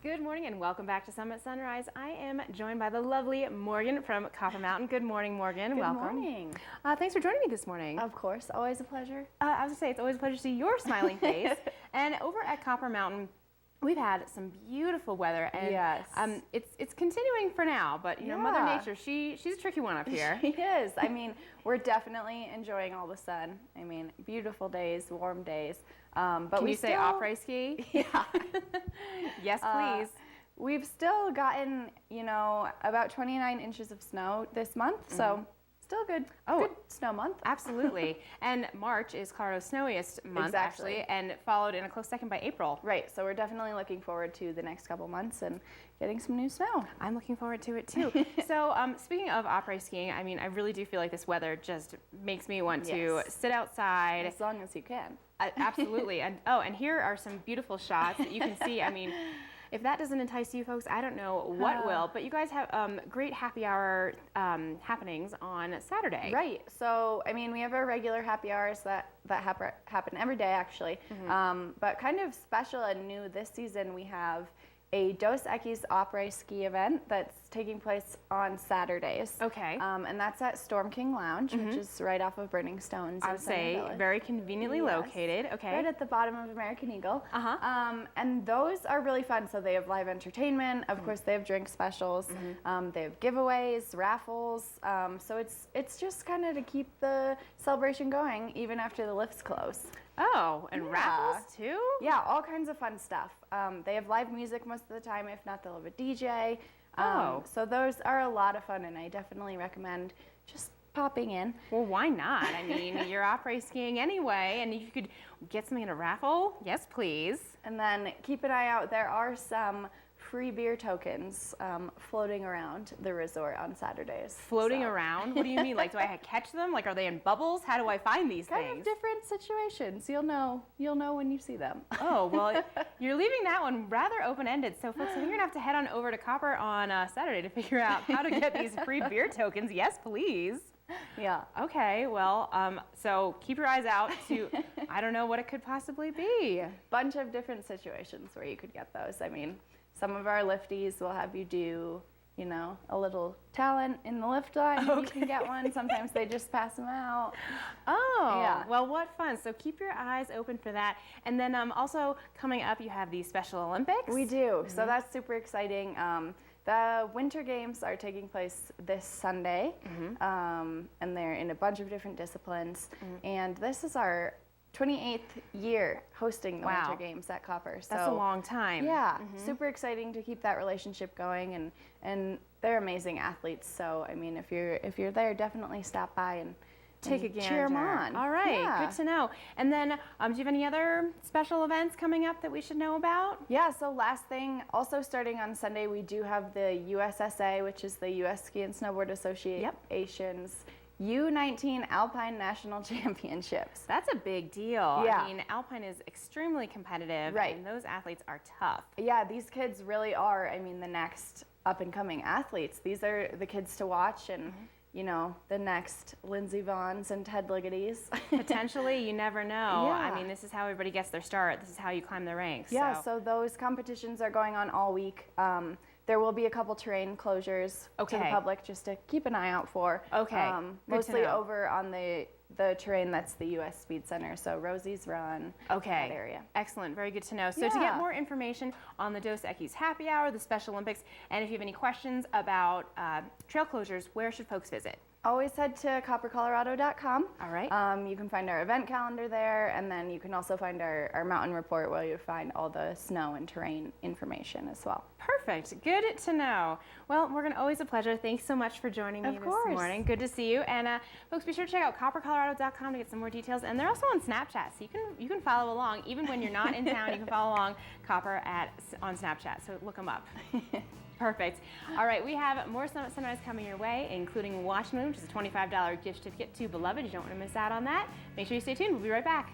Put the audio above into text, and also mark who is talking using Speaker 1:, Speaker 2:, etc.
Speaker 1: Good morning and welcome back to Summit Sunrise. I am joined by the lovely Morgan from Copper Mountain. Good morning, Morgan. Welcome.
Speaker 2: Good morning.
Speaker 1: Thanks for joining me this morning.
Speaker 2: Of course, always a pleasure.
Speaker 1: I was going to say, it's always a pleasure to see your smiling face. And over at Copper Mountain, we've had some beautiful weather, and
Speaker 2: yes.
Speaker 1: It's continuing for now. But you know, Mother Nature, she's a tricky one up here.
Speaker 2: She is. I mean, we're definitely enjoying all the sun. I mean, beautiful days, warm days. But
Speaker 1: Can you say après ski?
Speaker 2: Yeah.
Speaker 1: Yes, please.
Speaker 2: We've still gotten, about 29 inches of snow this month, so still good. Good snow month.
Speaker 1: Absolutely. And March is Colorado's snowiest month, actually, and followed in a close second by April.
Speaker 2: Right. So we're definitely looking forward to the next couple months and getting some new snow.
Speaker 1: I'm looking forward to it too. So speaking of après skiing, I mean, I really do feel like this weather just makes me want to sit outside.
Speaker 2: As long as you can.
Speaker 1: Absolutely. And here are some beautiful shots that you can see. I mean, if that doesn't entice you folks, I don't know what will. But you guys have great happy hour happenings on Saturday.
Speaker 2: Right. So, I mean, we have our regular happy hours that happen every day, actually. But kind of special and new this season, we have a Dos Equis après ski event that's taking place on Saturdays.
Speaker 1: Okay.
Speaker 2: And that's at Storm King Lounge, which is right off of Burning Stones.
Speaker 1: I would say very conveniently located. Okay.
Speaker 2: Right at the bottom of American Eagle.
Speaker 1: Uh-huh.
Speaker 2: And those are really fun. So they have live entertainment. Of course, they have drink specials. They have giveaways, raffles. So it's just kind of to keep the celebration going even after the lifts close.
Speaker 1: Oh, and raffles too?
Speaker 2: Yeah, all kinds of fun stuff. They have live music most of the time. If not, they'll have a DJ. So those are a lot of fun, and I definitely recommend just popping in.
Speaker 1: Well, why not? I mean, you're après skiing anyway, and if you could get something in a raffle, yes, please.
Speaker 2: And then keep an eye out. There are some free beer tokens floating around the resort on Saturdays.
Speaker 1: Floating around? What do you mean? Like, do I catch them? Like, are they in bubbles? How do I find these things?
Speaker 2: Kind of different situations. You'll know when you see them.
Speaker 1: Oh, well, you're leaving that one rather open-ended. So, folks, I think you're going to have to head on over to Copper on Saturday to figure out how to get these free beer tokens. Yes, please.
Speaker 2: Yeah.
Speaker 1: Okay, well, so keep your eyes out to, I don't know what it could possibly be.
Speaker 2: Bunch of different situations where you could get those. I mean, some of our lifties will have you do, a little talent in the lift line. You can get one. Sometimes they just pass them out.
Speaker 1: Oh, yeah. Well, what fun. So keep your eyes open for that. And then also coming up, you have the Special Olympics.
Speaker 2: We do. So that's super exciting. The Winter Games are taking place this Sunday, and they're in a bunch of different disciplines. And this is our 28th year hosting the Winter Games at Copper. So
Speaker 1: that's a long time.
Speaker 2: Yeah, super exciting to keep that relationship going, and they're amazing athletes. So I mean, if you're there, definitely stop by and
Speaker 1: take a gander.
Speaker 2: Cheer them on.
Speaker 1: All right, good to know. And then, do you have any other special events coming up that we should know about?
Speaker 2: Yeah, so last thing, also starting on Sunday, we do have the USSA, which is the U.S. Ski and Snowboard Association's U19 Alpine National Championships.
Speaker 1: That's a big deal.
Speaker 2: Yeah.
Speaker 1: I mean, Alpine is extremely competitive, and those athletes are tough.
Speaker 2: Yeah, these kids really are, the next up-and-coming athletes. These are the kids to watch, and the next Lindsey Vonns and Ted Liggettys.
Speaker 1: Potentially, you never know.
Speaker 2: Yeah.
Speaker 1: I mean, this is how everybody gets their start. This is how you climb the ranks.
Speaker 2: Yeah, so those competitions are going on all week. There will be a couple terrain closures to the public just to keep an eye out for.
Speaker 1: Okay,
Speaker 2: mostly over on the terrain that's the U.S. Speed Center, so Rosie's Run, that area.
Speaker 1: Excellent, very good to know. So to get more information on the Dos Equis Happy Hour, the Special Olympics, and if you have any questions about trail closures, where should folks visit?
Speaker 2: Always head to coppercolorado.com.
Speaker 1: All right.
Speaker 2: You can find our event calendar there, and then you can also find our mountain report where you'll find all the snow and terrain information as well.
Speaker 1: Perfect. Good to know. Well, Morgan, always a pleasure. Thanks so much for joining me this morning. Good to see you. And folks, be sure to check out coppercolorado.com to get some more details. And they're also on Snapchat, so you can follow along. Even when you're not in town, you can follow along Copper on Snapchat. So look them up. Perfect. All right, we have more Summit Sunrise coming your way, including Washington, which is a $25 gift certificate to Beloved. You don't want to miss out on that. Make sure you stay tuned. We'll be right back.